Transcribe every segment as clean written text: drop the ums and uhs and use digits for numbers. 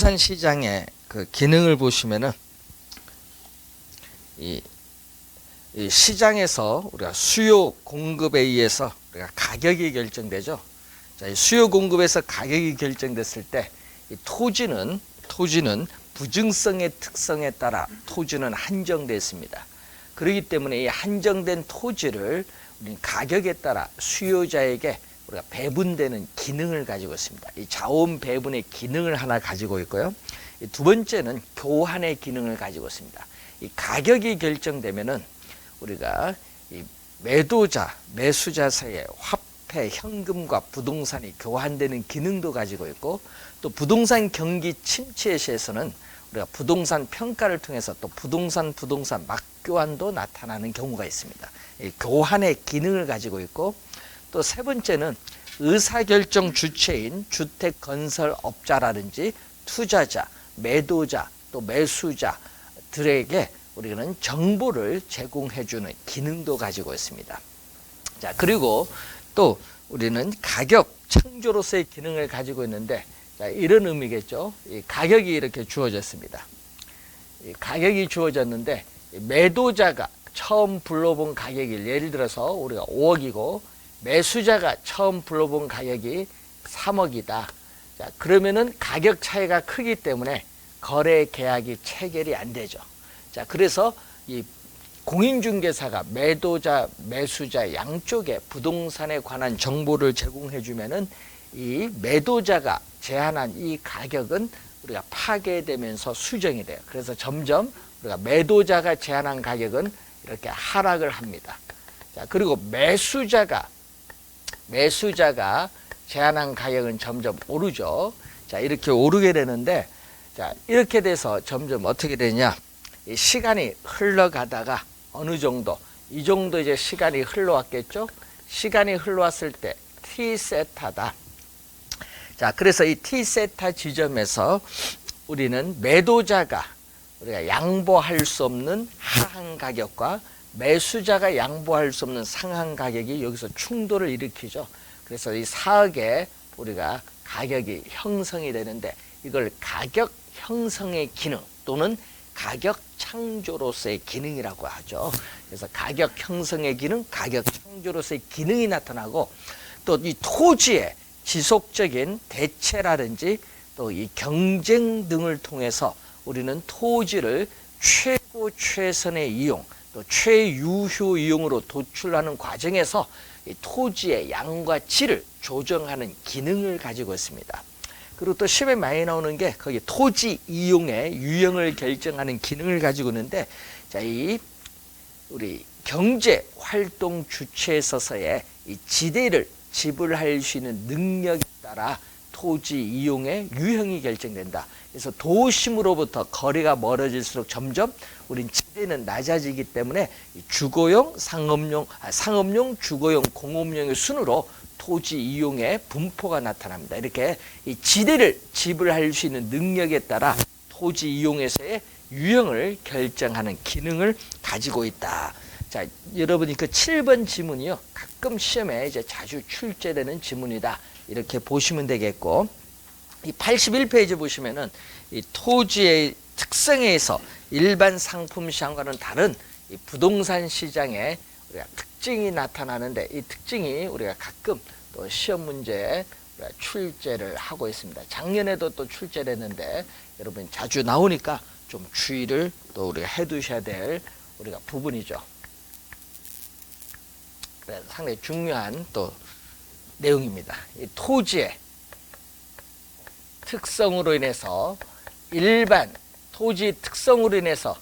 부동산 시장의 그 기능을 보시면은 이 시장에서 우리가 수요 공급에 의해서 우리가 가격이 결정되죠. 자, 이 수요 공급에서 가격이 결정됐을 때 이 토지는 부증성의 특성에 따라 토지는 한정되어 있습니다. 그렇기 때문에 이 한정된 토지를 우리는 가격에 따라 수요자에게 우리가 배분되는 기능을 가지고 있습니다. 이 자원 배분의 기능을 하나 가지고 있고요. 두 번째는 교환의 기능을 가지고 있습니다. 이 가격이 결정되면은 우리가 이 매도자, 매수자 사이에 화폐, 현금과 부동산이 교환되는 기능도 가지고 있고, 또 부동산 경기 침체에 시에서는 우리가 부동산 평가를 통해서 또 부동산 맞교환도 나타나는 경우가 있습니다. 이 교환의 기능을 가지고 있고, 또 세 번째는 의사결정 주체인 주택건설업자라든지 투자자, 매도자, 또 매수자들에게 우리는 정보를 제공해주는 기능도 가지고 있습니다. 자, 그리고 또 우리는 가격 창조로서의 기능을 가지고 있는데, 자, 이런 의미겠죠. 이 가격이 이렇게 주어졌습니다. 이 가격이 주어졌는데 매도자가 처음 불러본 가격이 예를 들어서 우리가 5억이고 매수자가 처음 불러본 가격이 3억이다. 자, 그러면은 가격 차이가 크기 때문에 거래 계약이 체결이 안 되죠. 자, 그래서 이 공인중개사가 매도자, 매수자 양쪽에 부동산에 관한 정보를 제공해 주면은 이 매도자가 제안한 이 가격은 우리가 파괴되면서 수정이 돼요. 그래서 점점 우리가 매도자가 제안한 가격은 이렇게 하락을 합니다. 자, 그리고 매수자가 제안한 가격은 점점 오르죠. 자, 이렇게 오르게 되는데, 자, 이렇게 돼서 점점 어떻게 되냐? 이 시간이 흘러가다가 어느 정도, 이 정도 이제 시간이 흘러왔겠죠? 시간이 흘러왔을 때 T세타다. 자, 그래서 이 T세타 지점에서 우리는 매도자가 우리가 양보할 수 없는 하한 가격과 매수자가 양보할 수 없는 상한 가격이 여기서 충돌을 일으키죠. 그래서 이 4억에 우리가 가격이 형성이 되는데, 이걸 가격 형성의 기능 또는 가격 창조로서의 기능이라고 하죠. 그래서 가격 형성의 기능, 가격 창조로서의 기능이 나타나고, 또 이 토지의 지속적인 대체라든지 또 이 경쟁 등을 통해서 우리는 토지를 최고 최선의 이용, 또 최유효 이용으로 도출하는 과정에서 이 토지의 양과 질을 조정하는 기능을 가지고 있습니다. 그리고 또 시험에 많이 나오는 게 거기 토지 이용의 유형을 결정하는 기능을 가지고 있는데, 자, 이 우리 경제 활동 주체에 있어서의 이 지대를 지불할 수 있는 능력에 따라 토지 이용의 유형이 결정된다. 그래서 도심으로부터 거리가 멀어질수록 점점 우린 지대는 낮아지기 때문에 주거용, 상업용, 주거용, 공업용의 순으로 토지 이용의 분포가 나타납니다. 이렇게 이 지대를 지불할 수 있는 능력에 따라 토지 이용에서의 유형을 결정하는 기능을 가지고 있다. 자, 여러분이 그 7번 지문이요, 가끔 시험에 이제 자주 출제되는 지문이다. 이렇게 보시면 되겠고, 이 81페이지 보시면은 이 토지의 특성에 의해서 일반 상품 시장과는 다른 이 부동산 시장의 우리가 특징이 나타나는데, 이 특징이 우리가 가끔 또 시험 문제에 우리가 출제를 하고 있습니다. 작년에도 또 출제를 했는데 여러분 자주 나오니까 좀 주의를 또 우리가 해두셔야 될 우리가 부분이죠. 그래서 상당히 중요한 또 내용입니다. 이 토지의 특성으로 인해서 토지 특성으로 인해서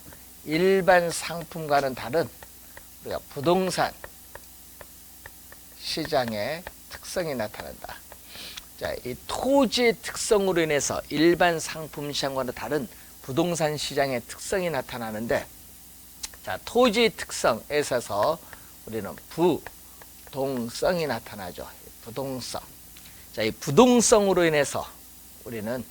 일반 상품과는 다른 우리가 부동산 시장의 특성이 나타난다. 자, 이 토지의 특성으로 인해서 일반 상품 시장과는 다른 부동산 시장의 특성이 나타나는데, 자, 토지 특성에 있어서 우리는 부동성이 나타나죠. 부동성. 자, 이 부동성으로 인해서 우리는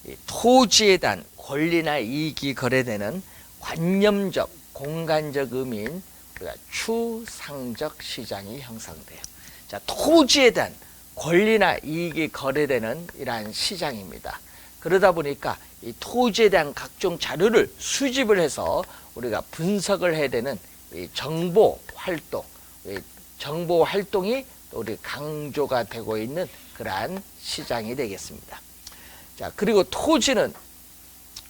이 토지에 대한 권리나 이익이 거래되는 관념적, 공간적 의미인 우리가 추상적 시장이 형성돼요. 자, 토지에 대한 권리나 이익이 거래되는 이러한 시장입니다. 그러다 보니까 이 토지에 대한 각종 자료를 수집을 해서 우리가 분석을 해야 되는 이 정보 활동, 이 정보 활동이 우리 강조가 되고 있는 그러한 시장이 되겠습니다. 자, 그리고 토지는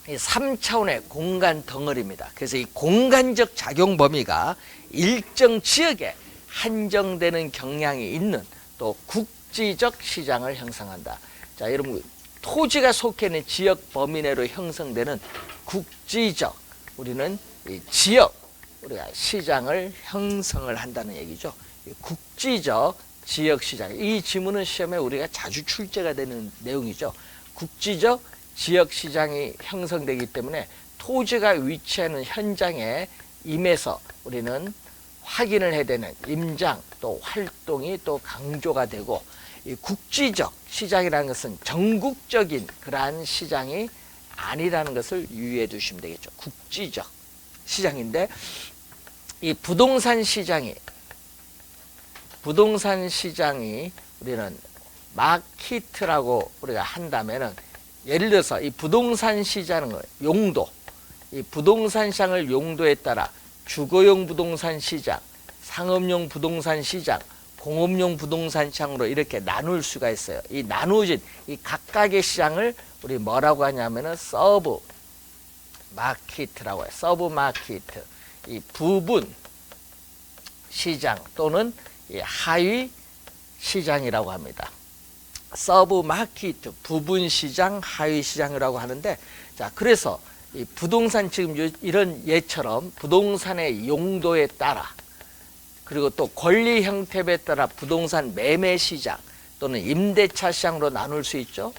이 3차원의 공간 덩어리입니다. 그래서 이 공간적 작용 범위가 일정 지역에 한정되는 경향이 있는 또 국지적 시장을 형성한다. 자, 여러분 토지가 속해 있는 지역 범위 내로 형성되는 국지적, 우리는 이 지역, 우리가 시장을 형성을 한다는 얘기죠. 국지적 지역 시장. 이 지문은 시험에 우리가 자주 출제가 되는 내용이죠. 국지적 지역 시장이 형성되기 때문에 토지가 위치하는 현장에 임해서 우리는 확인을 해야 되는 임장 또 활동이 또 강조가 되고, 이 국지적 시장이라는 것은 전국적인 그러한 시장이 아니라는 것을 유의해 두시면 되겠죠. 국지적 시장인데, 이 부동산 시장이 우리는 마케트라고 우리가 한다면은, 예를 들어서 이 부동산 시장은 용도, 이 부동산 시장을 용도에 따라 주거용 부동산 시장, 상업용 부동산 시장, 공업용 부동산 시장으로 이렇게 나눌 수가 있어요. 이 나누어진 이 각각의 시장을 우리 뭐라고 하냐면은 서브 마케트라고 해요. 서브 마케트. 이 부분 시장 또는 이 하위 시장이라고 합니다. 서브 마케트, 부분 시장, 하위 시장이라고 하는데, 자, 그래서 이 부동산 지금 이런 예처럼 부동산의 용도에 따라, 그리고 또 권리 형태에 따라 부동산 매매 시장 또는 임대차 시장으로 나눌 수 있죠.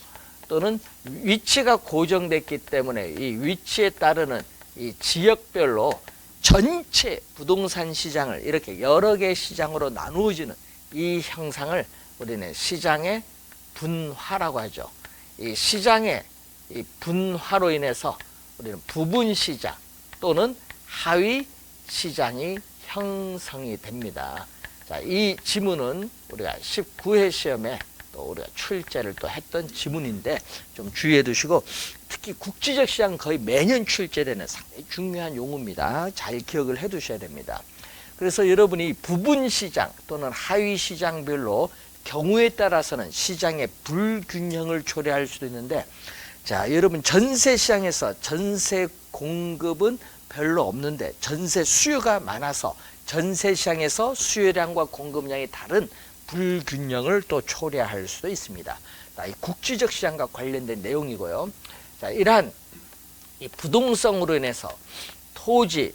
또는 위치가 고정됐기 때문에 이 위치에 따르는 이 지역별로 전체 부동산 시장을 이렇게 여러 개의 시장으로 나누어지는 이 형상을 우리는 시장의 분화라고 하죠. 이 시장의 이 분화로 인해서 우리는 부분 시장 또는 하위 시장이 형성이 됩니다. 자, 이 지문은 우리가 19회 시험에 또 우리가 출제를 또 했던 지문인데 좀 주의해 두시고, 특히 국지적 시장 거의 매년 출제되는 상당히 중요한 용어입니다. 잘 기억을 해 두셔야 됩니다. 그래서 여러분이 부분 시장 또는 하위 시장별로 경우에 따라서는 시장의 불균형을 초래할 수도 있는데, 자, 여러분 전세 시장에서 전세 공급은 별로 없는데 전세 수요가 많아서 전세 시장에서 수요량과 공급량이 다른 불균형을 또 초래할 수도 있습니다. 이 국지적 시장과 관련된 내용이고요. 자, 이러한 이 부동성으로 인해서 토지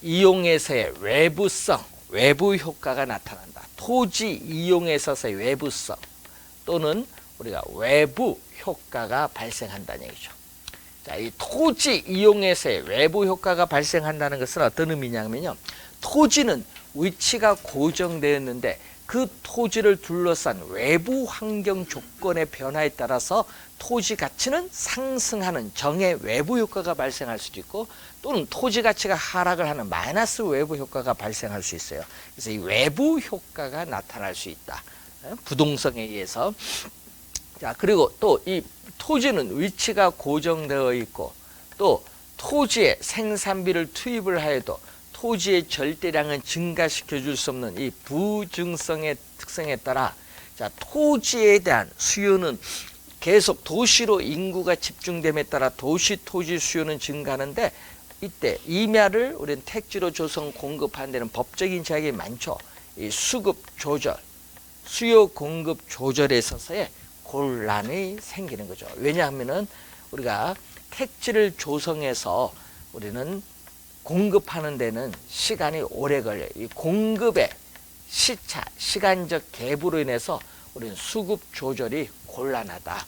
이용에서의 외부성, 외부 효과가 나타난다. 토지 이용에 있어서의 외부성 또는 우리가 외부 효과가 발생한다는 얘기죠. 자, 이 토지 이용에서의 외부 효과가 발생한다는 것은 어떤 의미냐면요. 토지는 위치가 고정되었는데 그 토지를 둘러싼 외부 환경 조건의 변화에 따라서 토지 가치는 상승하는 정의 외부 효과가 발생할 수도 있고, 또는 토지 가치가 하락을 하는 마이너스 외부 효과가 발생할 수 있어요. 그래서 이 외부 효과가 나타날 수 있다. 부동성에 의해서. 자, 그리고 또 이 토지는 위치가 고정되어 있고, 또 토지에 생산비를 투입을 하여도 토지의 절대량은 증가시켜 줄 수 없는 이 부증성의 특성에 따라, 자, 토지에 대한 수요는 계속 도시로 인구가 집중됨에 따라 도시 토지 수요는 증가하는데, 이때 임야를 우리는 택지로 조성 공급하는 데는 법적인 제약이 많죠. 이 수급 조절, 수요 공급 조절에 있어서의 곤란이 생기는 거죠. 왜냐하면은 우리가 택지를 조성해서 우리는 공급하는 데는 시간이 오래 걸려요. 이 공급의 시차, 시간적 갭으로 인해서 우리는 수급 조절이 곤란하다.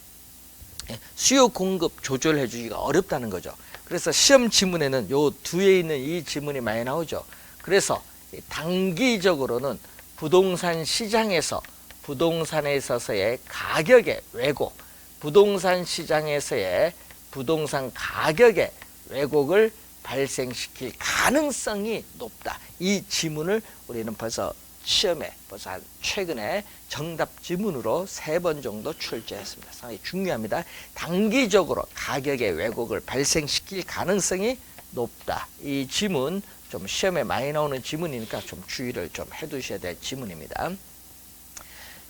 수요 공급 조절해 주기가 어렵다는 거죠. 그래서 시험 지문에는 요 뒤에 있는 이 지문이 많이 나오죠. 그래서 단기적으로는 부동산 시장에서 부동산에 있어서의 가격의 왜곡, 부동산 시장에서의 부동산 가격의 왜곡을 발생시킬 가능성이 높다. 이 지문을 우리는 벌써 시험에 벌써 한 최근에 정답 지문으로 3번 정도 출제했습니다. 상당히 중요합니다. 단기적으로 가격의 왜곡을 발생시킬 가능성이 높다. 이 지문 좀 시험에 많이 나오는 지문이니까 좀 주의를 좀 해두셔야 될 지문입니다.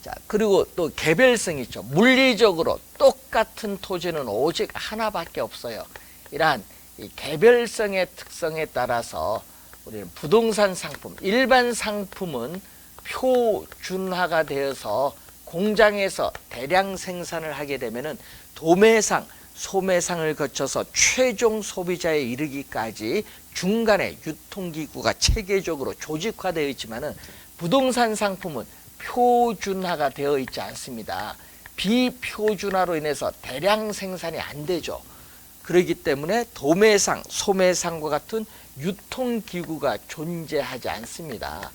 자, 그리고 또 개별성이 있죠. 물리적으로 똑같은 토지는 오직 하나밖에 없어요. 이러한 이 개별성의 특성에 따라서 우리는 부동산 상품, 일반 상품은 표준화가 되어서 공장에서 대량 생산을 하게 되면은 도매상, 소매상을 거쳐서 최종 소비자에 이르기까지 중간에 유통기구가 체계적으로 조직화되어 있지만은 부동산 상품은 표준화가 되어 있지 않습니다. 비표준화로 인해서 대량 생산이 안 되죠. 그렇기 때문에 도매상, 소매상과 같은 유통기구가 존재하지 않습니다.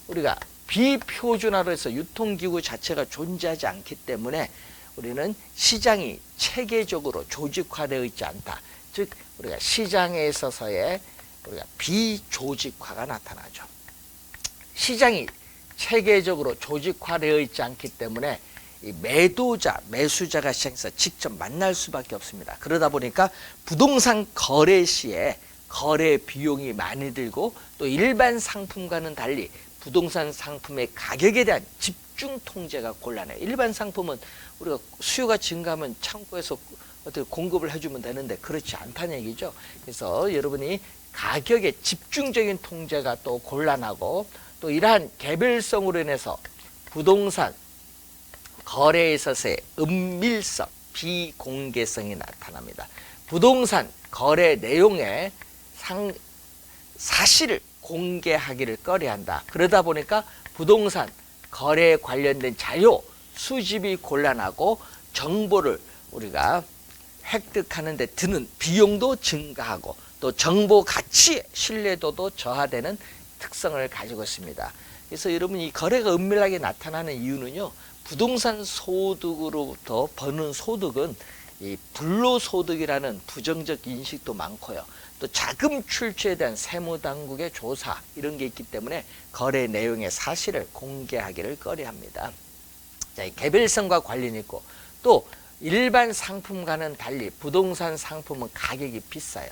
우리가 비표준화로 해서 유통기구 자체가 존재하지 않기 때문에 우리는 시장이 체계적으로 조직화되어 있지 않다. 즉 우리가 시장에 있어서의 우리가 비조직화가 나타나죠. 시장이 체계적으로 조직화되어 있지 않기 때문에 이 매도자, 매수자가 시장에서 직접 만날 수밖에 없습니다. 그러다 보니까 부동산 거래 시에 거래 비용이 많이 들고 또 일반 상품과는 달리 부동산 상품의 가격에 대한 집중 통제가 곤란해요. 일반 상품은 우리가 수요가 증가하면 창고에서 어떻게 공급을 해주면 되는데 그렇지 않다는 얘기죠. 그래서 여러분이 가격의 집중적인 통제가 또 곤란하고 또 이러한 개별성으로 인해서 부동산 거래에 있어서의 은밀성, 비공개성이 나타납니다. 부동산 거래 내용의 사실을 공개하기를 꺼려한다. 그러다 보니까 부동산 거래에 관련된 자료 수집이 곤란하고 정보를 우리가 획득하는 데 드는 비용도 증가하고 또 정보 가치의 신뢰도도 저하되는 특성을 가지고 있습니다. 그래서 여러분 이 거래가 은밀하게 나타나는 이유는요. 부동산 소득으로부터 버는 소득은 이 불로소득이라는 부정적 인식도 많고요. 또 자금 출처에 대한 세무당국의 조사 이런 게 있기 때문에 거래 내용의 사실을 공개하기를 꺼려합니다. 자, 이 개별성과 관련이 있고 또 일반 상품과는 달리 부동산 상품은 가격이 비싸요.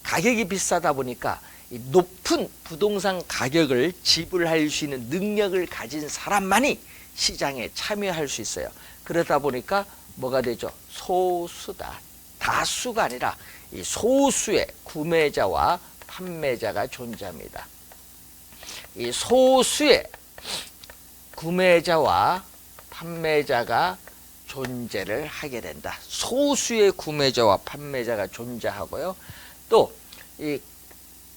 가격이 비싸다 보니까 이 높은 부동산 가격을 지불할 수 있는 능력을 가진 사람만이 시장에 참여할 수 있어요. 그러다 보니까 뭐가 되죠? 소수다. 다수가 아니라 이 소수의 구매자와 판매자가 존재합니다. 이 소수의 구매자와 판매자가 존재를 하게 된다. 소수의 구매자와 판매자가 존재하고요. 또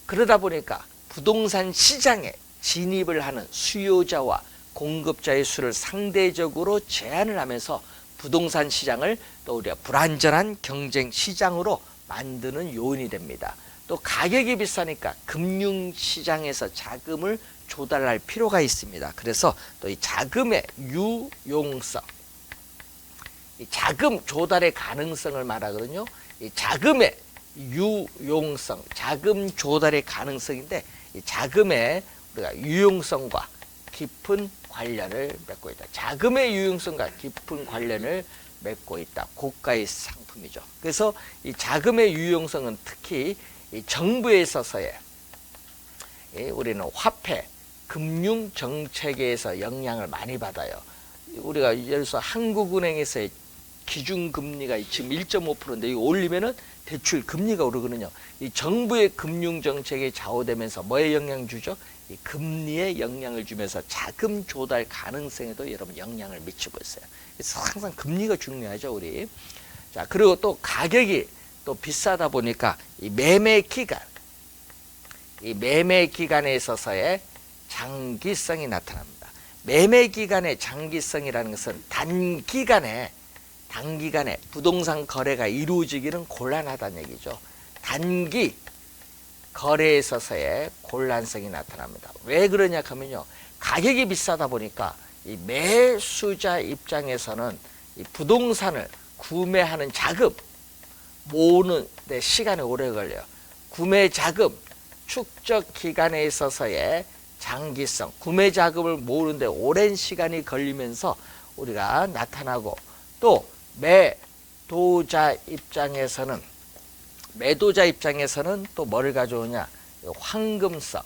그러다 보니까 부동산 시장에 진입을 하는 수요자와 공급자의 수를 상대적으로 제한을 하면서 부동산 시장을 또 우리가 불안전한 경쟁 시장으로 만드는 요인이 됩니다. 또 가격이 비싸니까 금융시장에서 자금을 조달할 필요가 있습니다. 그래서 또 이 자금의 유용성, 이 자금 조달의 가능성을 말하거든요. 이 자금의 유용성, 자금 조달의 가능성인데 이 자금의 우리가 유용성과 깊은 관련을 맺고 있다. 자금의 유용성과 깊은 관련을 맺고 있다. 고가의 상품이죠. 그래서 이 자금의 유용성은 특히 이 정부에 있어서의 우리는 화폐, 금융 정책에서 영향을 많이 받아요. 우리가 예를 들어서 한국은행에서의 기준금리가 지금 1.5%인데 이거 올리면은 대출 금리가 오르거든요. 이 정부의 금융 정책에 좌우되면서 뭐에 영향 주죠? 이 금리에 영향을 주면서 자금 조달 가능성에도 여러분 영향을 미치고 있어요. 그래서 항상 금리가 중요하죠, 우리. 자, 그리고 또 가격이 또 비싸다 보니까 이 매매 기간에 있어서의 장기성이 나타납니다. 매매 기간의 장기성이라는 것은 단기간에 부동산 거래가 이루어지기는 곤란하다는 얘기죠. 단기 거래에 있어서의 곤란성이 나타납니다. 왜 그러냐 하면요. 가격이 비싸다 보니까 이 매수자 입장에서는 이 부동산을 구매하는 자금 모으는 데 시간이 오래 걸려요. 구매 자금 축적 기간에 있어서의 장기성, 구매 자금을 모으는데 오랜 시간이 걸리면서 우리가 나타나고, 또 매도자 입장에서는 또 뭐를 가져오냐? 황금성.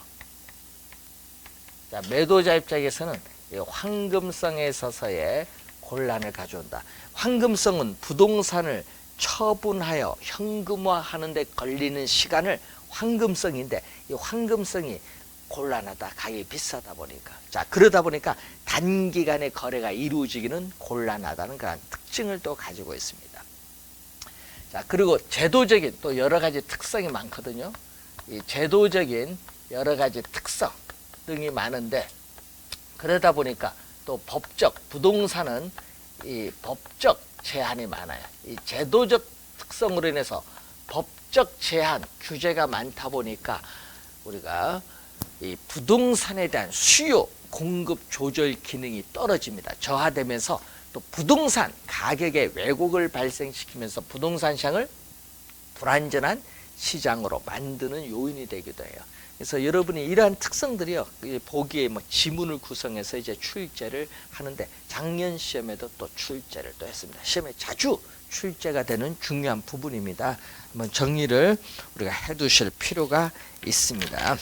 자, 매도자 입장에서는 황금성에 있어서의 곤란을 가져온다. 황금성은 부동산을 처분하여 현금화하는 데 걸리는 시간을 황금성인데, 이 황금성이 곤란하다. 가격이 비싸다 보니까. 자, 그러다 보니까 단기간에 거래가 이루어지기는 곤란하다는 그런 특징을 또 가지고 있습니다. 자, 그리고 제도적인 또 여러 가지 특성이 많거든요. 이 제도적인 여러 가지 특성 등이 많은데, 그러다 보니까 또 부동산은 이 법적 제한이 많아요. 이 제도적 특성으로 인해서 법적 제한, 규제가 많다 보니까 우리가 이 부동산에 대한 수요, 공급 조절 기능이 떨어집니다. 저하되면서 또 부동산 가격의 왜곡을 발생시키면서 부동산 시장을 불안전한 시장으로 만드는 요인이 되기도 해요. 그래서 여러분이 이러한 특성들이요, 보기에 지문을 구성해서 이제 출제를 하는데, 작년 시험에도 또 출제를 또 했습니다. 시험에 자주 출제가 되는 중요한 부분입니다. 한번 정리를 우리가 해두실 필요가 있습니다.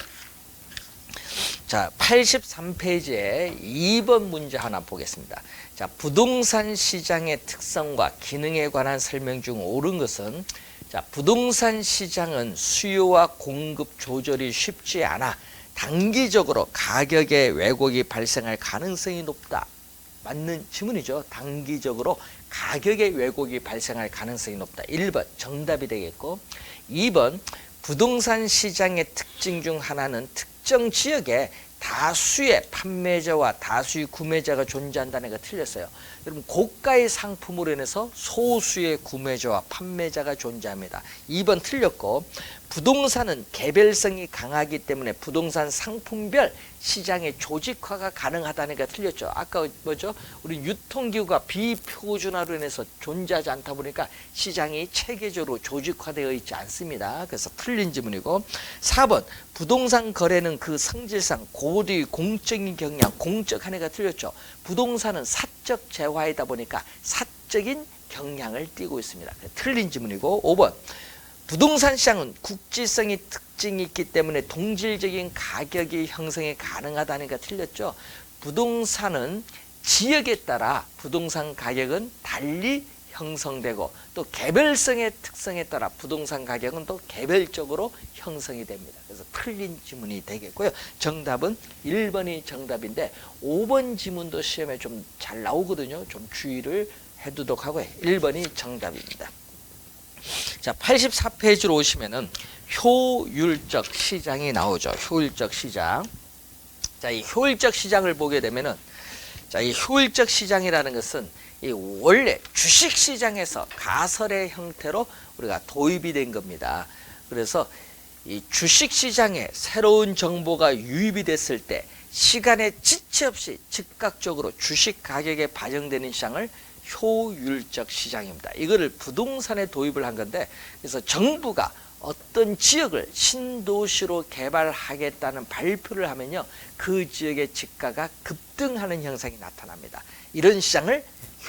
자, 83페이지에 2번 문제 하나 보겠습니다. 자, 부동산 시장의 특성과 기능에 관한 설명 중 옳은 것은, 자, 부동산 시장은 수요와 공급 조절이 쉽지 않아 단기적으로 가격의 왜곡이 발생할 가능성이 높다. 맞는 지문이죠. 단기적으로 가격의 왜곡이 발생할 가능성이 높다. 1번 정답이 되겠고, 2번 부동산 시장의 특징 중 하나는 특정 지역에 다수의 판매자와 다수의 구매자가 존재한다는 게 틀렸어요. 여러분, 고가의 상품으로 인해서 소수의 구매자와 판매자가 존재합니다. 2번 틀렸고, 부동산은 개별성이 강하기 때문에 부동산 상품별 시장의 조직화가 가능하다는 게 틀렸죠. 아까 뭐죠? 우리 유통기구가 비표준화로 인해서 존재하지 않다 보니까 시장이 체계적으로 조직화되어 있지 않습니다. 그래서 틀린 지문이고, 4번 부동산 거래는 그 성질상 고도의 공적인 경향, 공적 하나가 틀렸죠. 부동산은 사적 재화이다 보니까 사적인 경향을 띠고 있습니다. 틀린 지문이고, 5번 부동산 시장은 국지성이 특징이 있기 때문에 동질적인 가격이 형성이 가능하다니까 틀렸죠. 부동산은 지역에 따라 부동산 가격은 달리 형성되고, 또 개별성의 특성에 따라 부동산 가격은 또 개별적으로 형성이 됩니다. 그래서 틀린 지문이 되겠고요. 정답은 1번이 정답인데, 5번 지문도 시험에 좀 잘 나오거든요. 좀 주의를 해두도록 하고요. 1번이 정답입니다. 자, 84페이지로 오시면은 효율적 시장이 나오죠. 효율적 시장. 자, 이 효율적 시장을 보게 되면은, 자, 이 효율적 시장이라는 것은 이 원래 주식 시장에서 가설의 형태로 우리가 도입이 된 겁니다. 그래서 이 주식 시장에 새로운 정보가 유입이 됐을 때 시간에 지체 없이 즉각적으로 주식 가격에 반영되는 시장을 효율적 시장입니다. 이거를 부동산에 도입을 한 건데, 그래서 정부가 어떤 지역을 신도시로 개발하겠다는 발표를 하면요, 그 지역의 지가가 급등하는 현상이 나타납니다. 이런 시장을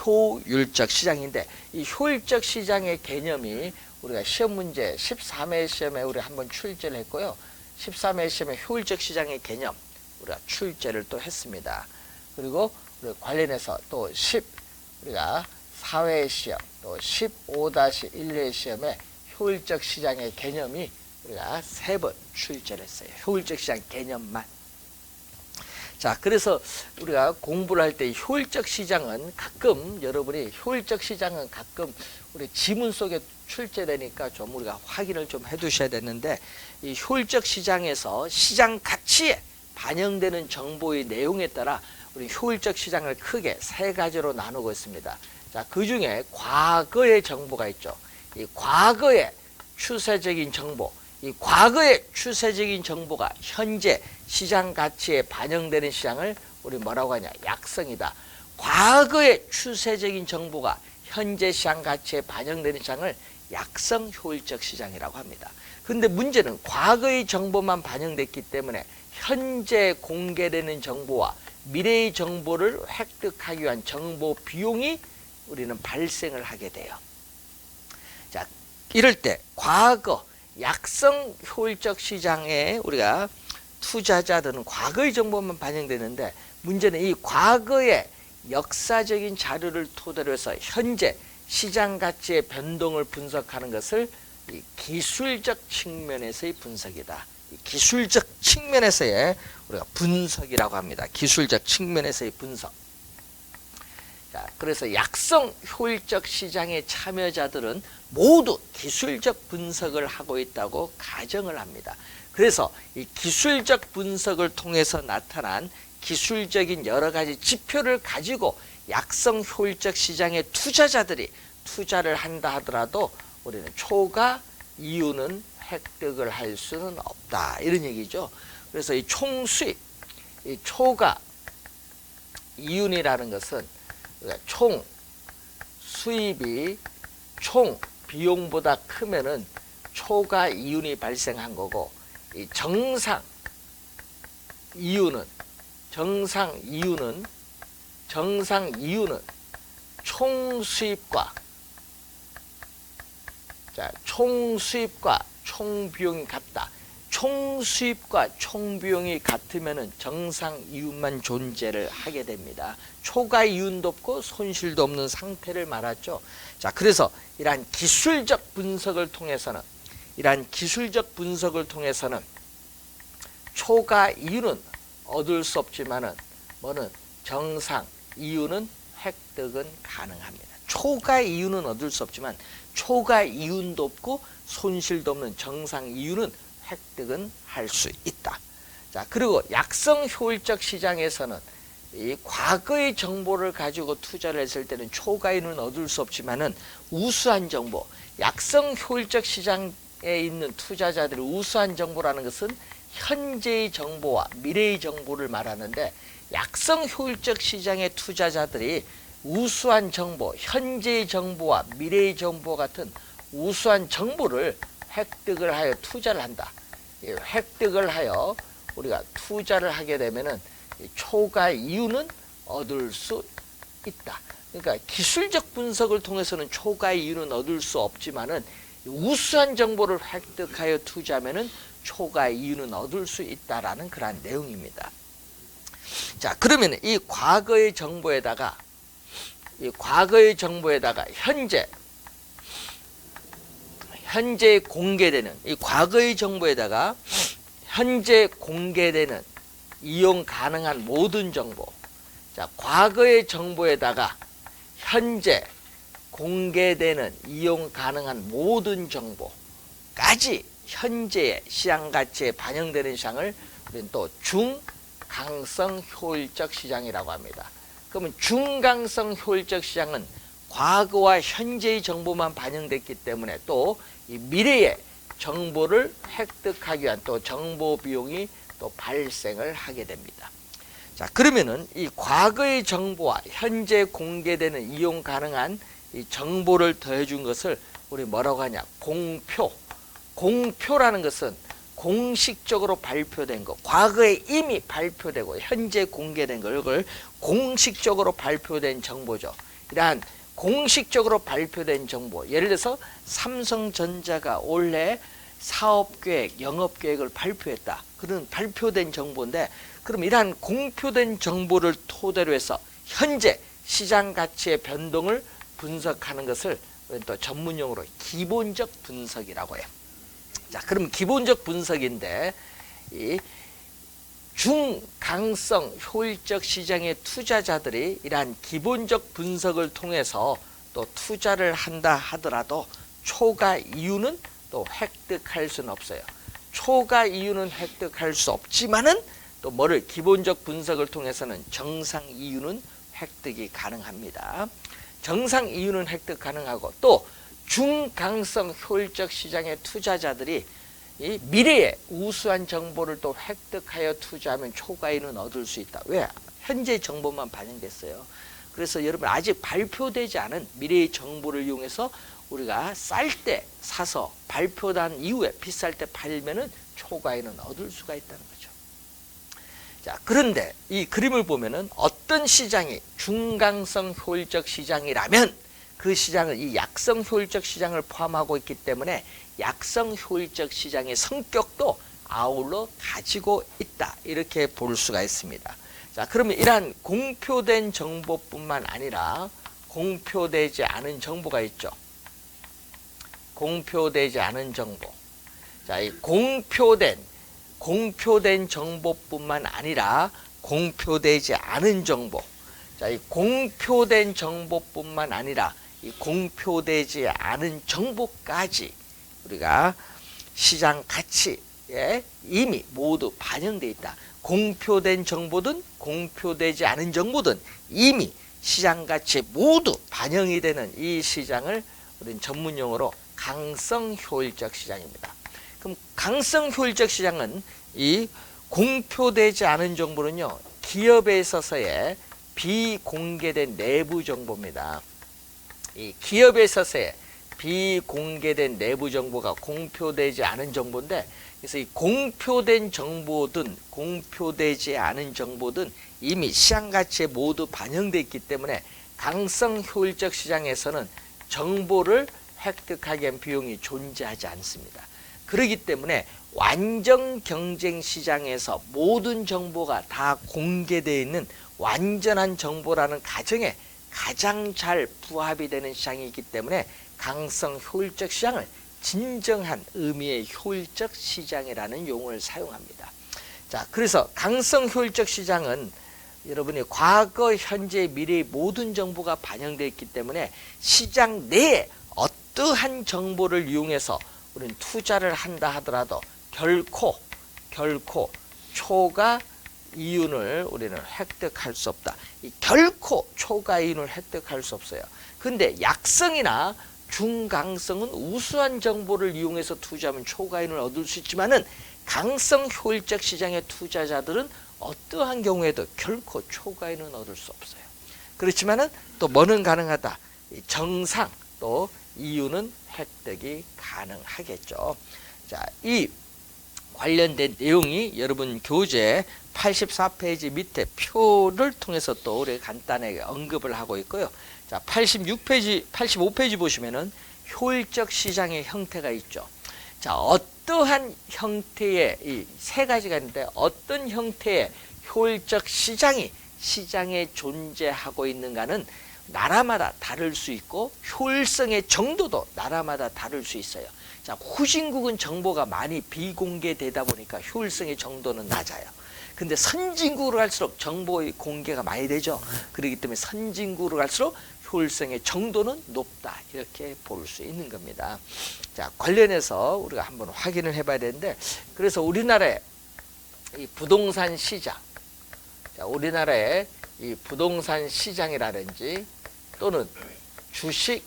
효율적 시장인데, 이 효율적 시장의 개념이 우리가 시험 문제 13회 시험에 우리 한번 출제를 했고요. 13회 시험에 효율적 시장의 개념 우리가 출제를 또 했습니다. 그리고 우리 관련해서 또 우리가 4회 시험, 또 15-1회 시험에 효율적 시장의 개념이 우리가 3번 출제를 했어요. 효율적 시장 개념만. 자, 그래서 우리가 공부를 할 때 효율적 시장은 가끔 여러분이 효율적 시장은 가끔 우리 지문 속에 출제되니까 좀 우리가 확인을 좀 해두셔야 되는데, 이 효율적 시장에서 시장 가치에 반영되는 정보의 내용에 따라 우리 효율적 시장을 크게 3가지로 나누고 있습니다. 자, 그 중에 과거의 정보가 있죠. 이 과거의 추세적인 정보, 이 과거의 추세적인 정보가 현재 시장 가치에 반영되는 시장을 우리 뭐라고 하냐? 약성이다. 과거의 추세적인 정보가 현재 시장 가치에 반영되는 시장을 약성 효율적 시장이라고 합니다. 근데 문제는 과거의 정보만 반영됐기 때문에 현재 공개되는 정보와 미래의 정보를 획득하기 위한 정보 비용이 우리는 발생을 하게 돼요. 자, 이럴 때 과거 약성 효율적 시장에 우리가 투자자들은 과거의 정보만 반영되는데, 문제는 이 과거의 역사적인 자료를 토대로 해서 현재 시장 가치의 변동을 분석하는 것을 이 기술적 측면에서의 분석이다. 이 기술적 측면에서의 우리가 분석이라고 합니다. 기술적 측면에서의 분석. 자, 그래서 약성 효율적 시장의 참여자들은 모두 기술적 분석을 하고 있다고 가정을 합니다. 그래서 이 기술적 분석을 통해서 나타난 기술적인 여러 가지 지표를 가지고 약성 효율적 시장의 투자자들이 투자를 한다 하더라도 우리는 초과 이윤은 획득을 할 수는 없다, 이런 얘기죠. 그래서 이 총수입, 이 초과 이윤이라는 것은 총 수입이 총 비용보다 크면은 초과 이윤이 발생한 거고, 이 정상 이윤은 총 수입과 총 비용이 같다. 총 수입과 총 비용이 같으면은 정상 이윤만 존재를 하게 됩니다. 초과 이윤도 없고 손실도 없는 상태를 말하죠. 자, 그래서 이러한 기술적 분석을 통해서는 초과 이윤은 얻을 수 없지만은 정상 이윤은 획득은 가능합니다. 초과 이윤은 얻을 수 없지만 초과 이윤도 없고 손실도 없는 정상 이윤은 획득은 할 수 있다. 자, 그리고 약성 효율적 시장에서는 이 과거의 정보를 가지고 투자를 했을 때는 초과 이윤은 얻을 수 없지만은 우수한 정보, 약성 효율적 시장에 있는 투자자들의 우수한 정보라는 것은 현재의 정보와 미래의 정보를 말하는데, 약성 효율적 시장의 투자자들이 우수한 정보, 현재의 정보와 미래의 정보 같은 우수한 정보를 획득을 하여 투자를 한다. 획득을 하여 우리가 투자를 하게 되면은 초과 이윤은 얻을 수 있다. 그러니까 기술적 분석을 통해서는 초과 이윤은 얻을 수 없지만은 우수한 정보를 획득하여 투자하면은 초과 이윤은 얻을 수 있다라는 그러한 내용입니다. 자, 그러면 이 과거의 정보에다가 현재 공개되는 이 과거의 정보에다가 현재 공개되는 이용 가능한 모든 정보. 자, 과거의 정보에다가 현재 공개되는 이용 가능한 모든 정보까지 현재의 시장 가치에 반영되는 시장을 우리는 또 중강성 효율적 시장이라고 합니다. 그러면 중강성 효율적 시장은 과거와 현재의 정보만 반영됐기 때문에 또 이 미래의 정보를 획득하기 위한 또 정보 비용이 또 발생을 하게 됩니다. 자, 그러면은 이 과거의 정보와 현재 공개되는 이용 가능한 이 정보를 더해준 것을 우리 뭐라고 하냐? 공표. 공표라는 것은 공식적으로 발표된 것, 과거에 이미 발표되고 현재 공개된 걸 공식적으로 발표된 정보죠. 이러한 공식적으로 발표된 정보, 예를 들어서 삼성전자가 올해 사업계획, 영업계획을 발표했다. 그런 발표된 정보인데, 그럼 이러한 공표된 정보를 토대로 해서 현재 시장 가치의 변동을 분석하는 것을 또 전문용어로 기본적 분석이라고 해요. 자, 그럼 기본적 분석인데, 이 중강성 효율적 시장의 투자자들이 이러한 기본적 분석을 통해서 또 투자를 한다 하더라도 초과 이윤은 또 획득할 수는 없어요. 초과 이윤은 획득할 수 없지만은 또 뭐를 기본적 분석을 통해서는 정상 이윤은 획득이 가능합니다. 정상 이윤은 획득 가능하고, 또 중강성 효율적 시장의 투자자들이 이 미래의 우수한 정보를 또 획득하여 투자하면 초과이윤은 얻을 수 있다. 왜? 현재 정보만 반영됐어요. 그래서 여러분 아직 발표되지 않은 미래의 정보를 이용해서 우리가 쌀 때 사서 발표한 이후에 비쌀 때 팔면은 초과이는 얻을 수가 있다는 거죠. 자, 그런데 이 그림을 보면은 어떤 시장이 중강성 효율적 시장이라면 그 시장은 이 약성 효율적 시장을 포함하고 있기 때문에 약성 효율적 시장의 성격도 아울러 가지고 있다. 이렇게 볼 수가 있습니다. 자, 그러면 이러한 공표된 정보뿐만 아니라 공표되지 않은 정보가 있죠. 공표되지 않은 정보. 자, 이 공표된 정보뿐만 아니라 공표되지 않은 정보. 자, 이 공표된 정보뿐만 아니라 이 공표되지 않은 정보까지 우리가 시장 가치에 이미 모두 반영되어 있다. 공표된 정보든 공표되지 않은 정보든 이미 시장 가치에 모두 반영이 되는 이 시장을 우리는 전문용어로 강성 효율적 시장입니다. 그럼 강성 효율적 시장은 이 공표되지 않은 정보는요, 기업에 있어서의 비공개된 내부 정보입니다. 이 기업에 있어서의 비공개된 내부 정보가 공표되지 않은 정보인데, 그래서 이 공표된 정보든 공표되지 않은 정보든 이미 시장 가치에 모두 반영되어 있기 때문에 강성 효율적 시장에서는 정보를 획득하기 위한 비용이 존재하지 않습니다. 그렇기 때문에 완전 경쟁 시장에서 모든 정보가 다 공개되어 있는 완전한 정보라는 가정에 가장 잘 부합이 되는 시장이기 때문에 강성 효율적 시장을 진정한 의미의 효율적 시장이라는 용어를 사용합니다. 자, 그래서 강성 효율적 시장은 여러분이 과거, 현재, 미래의 모든 정보가 반영되어 있기 때문에 시장 내에 어떠한 정보를 이용해서 우리는 투자를 한다 하더라도 결코 초과 이윤을 우리는 획득할 수 없다. 결코 초과 이윤을 획득할 수 없어요. 근데 약성이나 중강성은 우수한 정보를 이용해서 투자하면 초과 이윤을 얻을 수 있지만은 강성 효율적 시장의 투자자들은 어떠한 경우에도 결코 초과 이윤을 얻을 수 없어요. 그렇지만은 또 뭐는 가능하다. 정상 또 이윤은 획득이 가능하겠죠. 자, 이 관련된 내용이 여러분 교재 84페이지 밑에 표를 통해서 또 우리 간단하게 언급을 하고 있고요. 자, 85페이지 보시면은 효율적 시장의 형태가 있죠. 자, 어떠한 형태의 이 세 가지가 있는데 어떤 형태의 효율적 시장이 시장에 존재하고 있는가는 나라마다 다를 수 있고 효율성의 정도도 나라마다 다를 수 있어요. 자, 후진국은 정보가 많이 비공개되다 보니까 효율성의 정도는 낮아요. 근데 선진국으로 갈수록 정보의 공개가 많이 되죠. 그렇기 때문에 선진국으로 갈수록 효율성의 정도는 높다. 이렇게 볼 수 있는 겁니다. 자, 관련해서 우리가 한번 확인을 해봐야 되는데, 그래서 우리나라의 이 부동산 시장, 자, 우리나라의 이 부동산 시장이라든지 또는 주식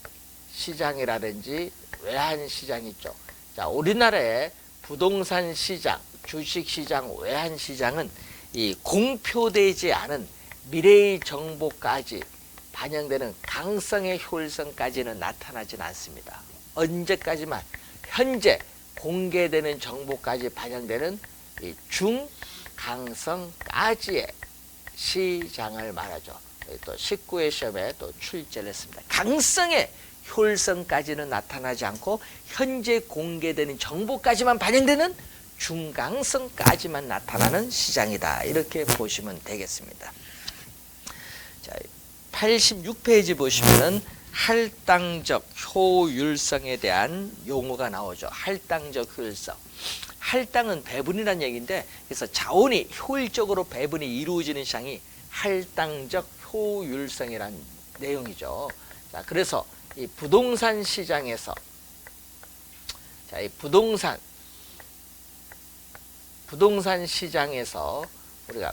시장이라든지 외환 시장이 있죠. 자, 우리나라의 부동산 시장, 주식 시장, 외환 시장은 이 공표되지 않은 미래의 정보까지 반영되는 강성의 효율성까지는 나타나지는 않습니다. 언제까지만 현재 공개되는 정보까지 반영되는 이 중강성까지의 시장을 말하죠. 또 19회 시험에 또 출제를 했습니다. 강성의 효율성까지는 나타나지 않고 현재 공개되는 정보까지만 반영되는 중강성까지만 나타나는 시장이다. 이렇게 보시면 되겠습니다. 자, 86페이지 보시면은 할당적 효율성에 대한 용어가 나오죠. 할당적 효율성. 할당은 배분이라는 얘기인데, 그래서 자원이 효율적으로 배분이 이루어지는 시장이 할당적 효율성이라는 내용이죠. 자, 그래서 이 부동산 시장에서, 자, 이 부동산 시장에서 우리가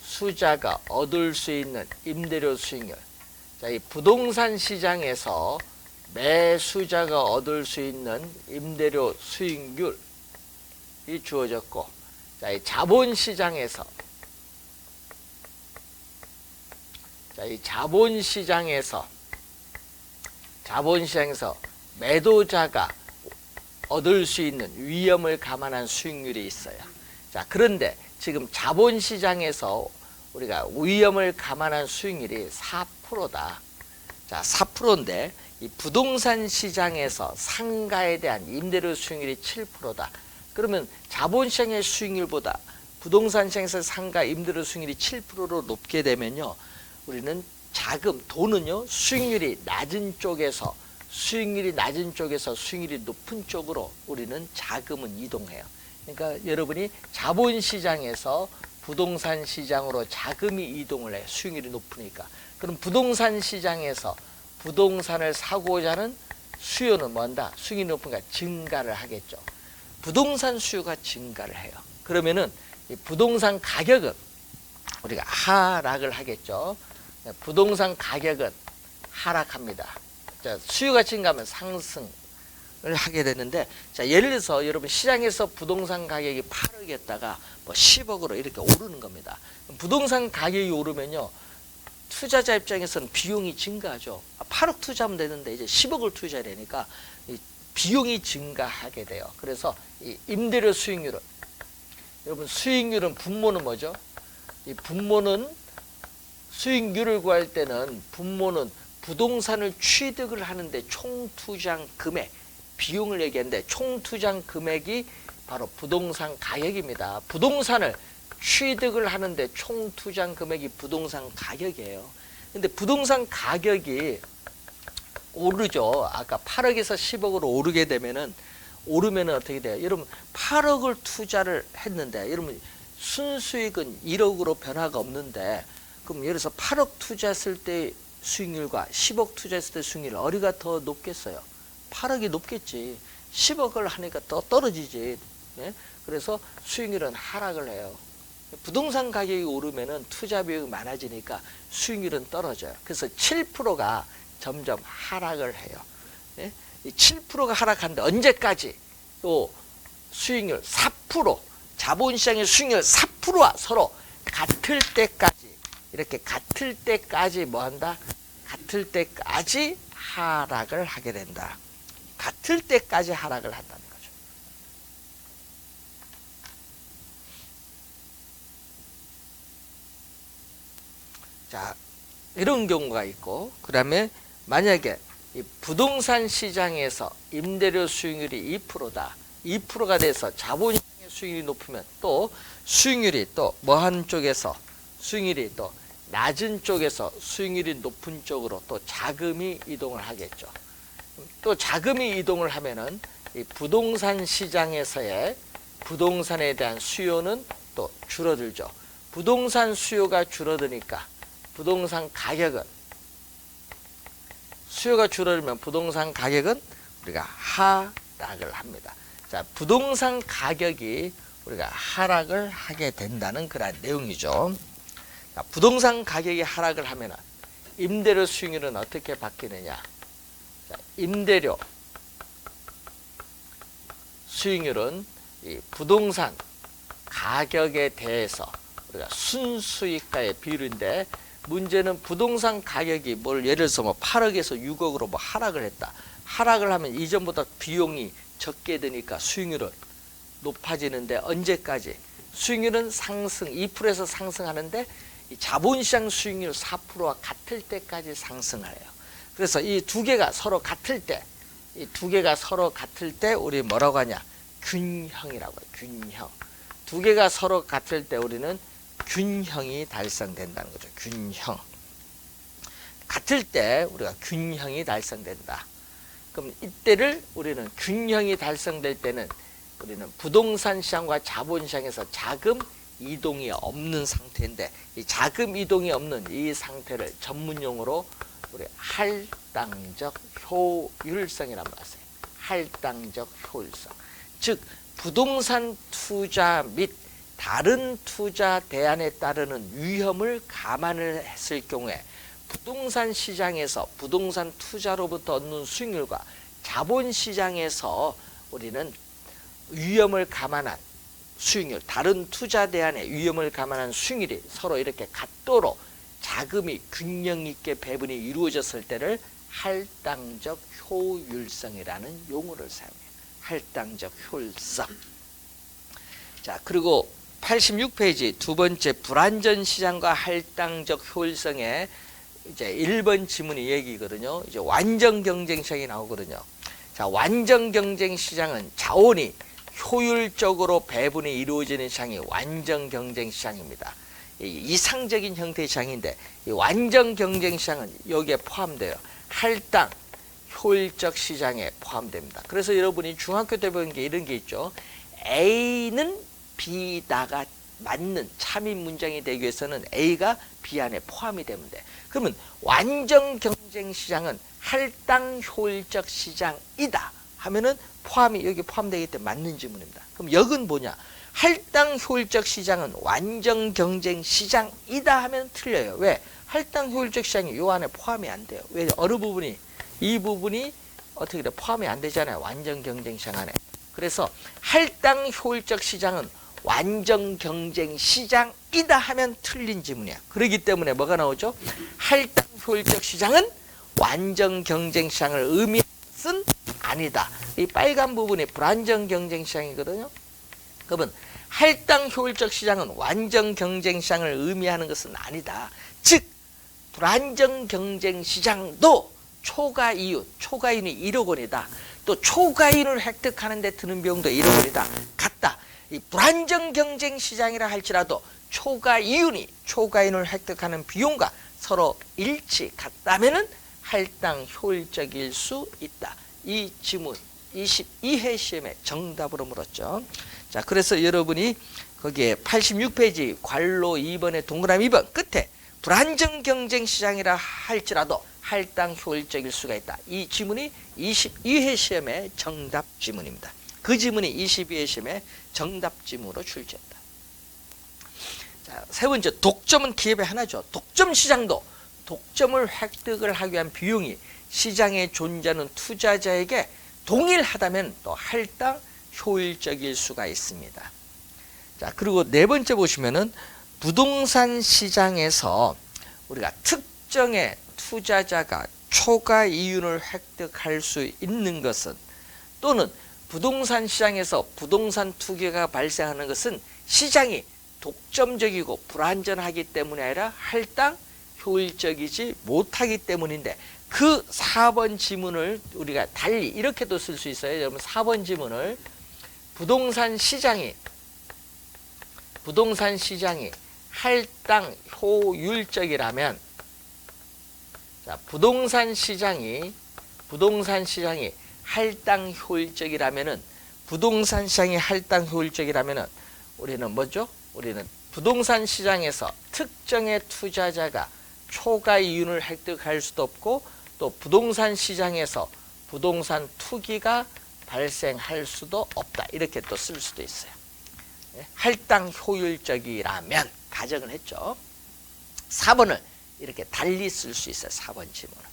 매수자가 얻을 수 있는 임대료 수익률, 자, 이 부동산 시장에서 매수자가 얻을 수 있는 임대료 수익률이 주어졌고, 자, 이 자본시장에서, 자본시장에서 매도자가 얻을 수 있는 위험을 감안한 수익률이 있어요. 자, 그런데 지금 자본시장에서 우리가 위험을 감안한 수익률이 4%다. 자, 4%인데 이 부동산 시장에서 상가에 대한 임대료 수익률이 7%다. 그러면 자본시장의 수익률보다 부동산 시장에서 상가 임대료 수익률이 7%로 높게 되면요, 우리는 자금, 돈은요, 수익률이 낮은 쪽에서 수익률이 높은 쪽으로 우리는 자금은 이동해요. 그러니까 여러분이 자본시장에서 부동산 시장으로 자금이 이동을 해요. 수익률이 높으니까. 그럼 부동산 시장에서 부동산을 사고자 하는 수요는 뭔다? 수익률이 높으니까 증가를 하겠죠. 부동산 수요가 증가를 해요. 그러면은 이 부동산 가격은 우리가 하락을 하겠죠. 부동산 가격은 하락합니다. 자, 수요가 증가하면 상승을 하게 되는데, 자, 예를 들어서 여러분 시장에서 부동산 가격이 8억이었다가 뭐 10억으로 이렇게 오르는 겁니다. 부동산 가격이 오르면요, 투자자 입장에서는 비용이 증가하죠. 8억 투자하면 되는데 이제 10억을 투자해야 되니까 비용이 증가하게 돼요. 그래서 이 임대료 수익률은, 여러분 수익률은 분모는 뭐죠? 이 분모는 수익률을 구할 때는 분모는 부동산을 취득을 하는데 총 투자한 금액, 비용을 얘기하는데 총 투자한 금액이 바로 부동산 가격입니다. 부동산을 취득을 하는데 총 투자한 금액이 부동산 가격이에요. 근데 부동산 가격이 오르죠. 아까 8억에서 10억으로 오르게 되면은, 오르면은 어떻게 돼요? 여러분 8억을 투자를 했는데 여러분 순수익은 1억으로 변화가 없는데, 그럼 예를 들어서 8억 투자했을 때 수익률과 10억 투자했을 때 수익률 어디가 더 높겠어요? 8억이 높겠지. 10억을 하니까 더 떨어지지. 네? 그래서 수익률은 하락을 해요. 부동산 가격이 오르면은 투자 비용이 많아지니까 수익률은 떨어져요. 그래서 7%가 점점 하락을 해요. 네? 이 7%가 하락하는데 언제까지? 또 수익률 4%, 자본시장의 수익률 4%와 서로 같을 때까지, 이렇게 같을 때까지 뭐 한다? 같을 때까지 하락을 하게 된다. 같을 때까지 하락을 한다는 거죠. 자, 이런 경우가 있고, 그 다음에 만약에 이 부동산 시장에서 임대료 수익률이 2%다. 2%가 돼서 자본시장의 수익률이 높으면 또 수익률이 또 뭐 한 쪽에서 수익률이 또 낮은 쪽에서 수익률이 높은 쪽으로 또 자금이 이동을 하겠죠. 또 자금이 이동을 하면은 이 부동산 시장에서의 부동산에 대한 수요는 또 줄어들죠. 부동산 수요가 줄어드니까 부동산 가격은, 수요가 줄어들면 부동산 가격은 우리가 하락을 합니다. 자, 부동산 가격이 우리가 하락을 하게 된다는 그런 내용이죠. 자, 부동산 가격이 하락을 하면 임대료 수익률은 어떻게 바뀌느냐? 자, 임대료 수익률은 이 부동산 가격에 대해서 우리가 순수익가의 비율인데, 문제는 부동산 가격이 뭘 예를 들어서 뭐 8억에서 6억으로 뭐 하락을 했다. 하락을 하면 이전보다 비용이 적게 드니까 수익률은 높아지는데, 언제까지? 수익률은 상승, 2%에서 상승하는데 이 자본시장 수익률 4%와 같을 때까지 상승을 해요. 그래서 이 두 개가 서로 같을 때, 이 두 개가 서로 같을 때 우리 뭐라고 하냐? 균형이라고 해요. 균형. 두 개가 서로 같을 때 우리는 균형이 달성된다는 거죠. 균형. 같을 때 우리가 균형이 달성된다. 그럼 이때를 우리는 균형이 달성될 때는 우리는 부동산 시장과 자본시장에서 자금 이동이 없는 상태인데, 이 자금 이동이 없는 이 상태를 전문용어로 우리 할당적 효율성이라고 말했어요. 할당적 효율성. 즉 부동산 투자 및 다른 투자 대안에 따르는 위험을 감안을 했을 경우에 부동산 시장에서 부동산 투자로부터 얻는 수익률과 자본시장에서 우리는 위험을 감안한 수익률, 다른 투자 대안의 위험을 감안한 수익률이 서로 이렇게 같도록 자금이 균형 있게 배분이 이루어졌을 때를 할당적 효율성이라는 용어를 사용해요. 할당적 효율성. 자, 그리고 86페이지 두 번째 불완전 시장과 할당적 효율성의 이제 1번 지문이 얘기거든요. 이제 완전 경쟁 시장이 나오거든요. 자, 완전 경쟁 시장은 자원이 효율적으로 배분이 이루어지는 시장이 완전 경쟁 시장입니다. 이상적인 형태의 시장인데 이 완전 경쟁 시장은 여기에 포함돼요. 할당 효율적 시장에 포함됩니다. 그래서 여러분이 중학교 때 배운 게 이런 게 있죠. A는 B다가 맞는 참인 문장이 되기 위해서는 A가 B 안에 포함이 되면 돼. 그러면 완전 경쟁 시장은 할당 효율적 시장이다 하면은 포함이 여기 포함되기 때문에 맞는 지문입니다. 그럼 역은 뭐냐? 할당 효율적 시장은 완전 경쟁 시장이다 하면 틀려요. 왜? 할당 효율적 시장이 요 안에 포함이 안 돼요. 왜? 어느 부분이 이 부분이 어떻게 돼? 포함이 안 되잖아요. 완전 경쟁 시장 안에. 그래서 할당 효율적 시장은 완전 경쟁 시장이다 하면 틀린 지문이야. 그렇기 때문에 뭐가 나오죠? 할당 효율적 시장은 완전 경쟁 시장을 의미하는 것은 아니다. 이 빨간 부분이 불완전 경쟁 시장이거든요. 그러면 할당 효율적 시장은 완전 경쟁 시장을 의미하는 것은 아니다. 즉 불완전 경쟁 시장도 초과이윤, 초과이윤이 1억 원이다. 또 초과이윤을 획득하는 데 드는 비용도 1억 원이다. 같다. 이 불완전 경쟁 시장이라 할지라도 초과이윤을 획득하는 비용과 서로 일치 같다면은 할당 효율적일 수 있다. 이 지문 22회 시험에 정답으로 물었죠. 자, 그래서 여러분이 거기에 86페이지 괄로 2번의 동그라미 2번 끝에 불완전 경쟁 시장이라 할지라도 할당 효율적일 수가 있다. 이 지문이 22회 시험의 정답 지문입니다. 그 지문이 22회 시험의 정답 지문으로 출제했다. 자, 세 번째, 독점은 기업의 하나죠. 독점 시장도 독점을 획득을 하기 위한 비용이 시장에 존재하는 투자자에게 동일하다면 또 할당 효율적일 수가 있습니다. 자, 그리고 네 번째 보시면은 부동산 시장에서 우리가 특정의 투자자가 초과 이윤을 획득할 수 있는 것은 또는 부동산 시장에서 부동산 투기가 발생하는 것은 시장이 독점적이고 불안전하기 때문이 아니라 할당 효율적이지 못하기 때문인데 그 4번 지문을 우리가 달리 이렇게도 쓸 수 있어요. 여러분 4번 지문을 부동산 시장이 할당 효율적이라면 자, 부동산 시장이 할당 효율적이라면은 우리는 뭐죠? 우리는 부동산 시장에서 특정의 투자자가 초과 이윤을 획득할 수도 없고 또 부동산 시장에서 부동산 투기가 발생할 수도 없다. 이렇게 또 쓸 수도 있어요. 할당 효율적이라면 가정을 했죠. 4번을 이렇게 달리 쓸 수 있어요. 4번 지문은.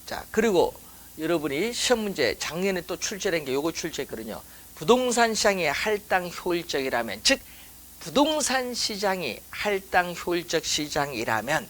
자, 그리고 여러분이 시험 문제 작년에 또 출제된 게 요거 출제했거든요. 부동산 시장이 할당 효율적이라면, 즉 부동산 시장이 할당 효율적 시장이라면,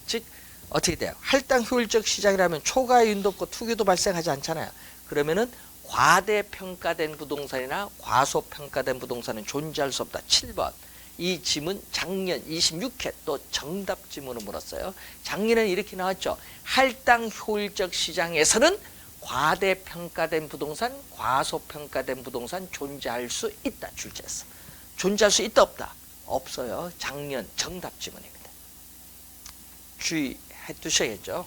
즉 어떻게 돼요? 할당 효율적 시장이라면 초과이윤도 없고 투기도 발생하지 않잖아요. 그러면은 과대평가된 부동산이나 과소평가된 부동산은 존재할 수 없다. 7번. 이 지문 작년 26회 또 정답 지문을 물었어요. 작년에는 이렇게 나왔죠. 할당 효율적 시장에서는 과대평가된 부동산, 과소평가된 부동산 존재할 수 있다. 출제했어. 존재할 수 있다 없다? 없어요. 작년 정답 지문입니다. 주의해 두셔야겠죠.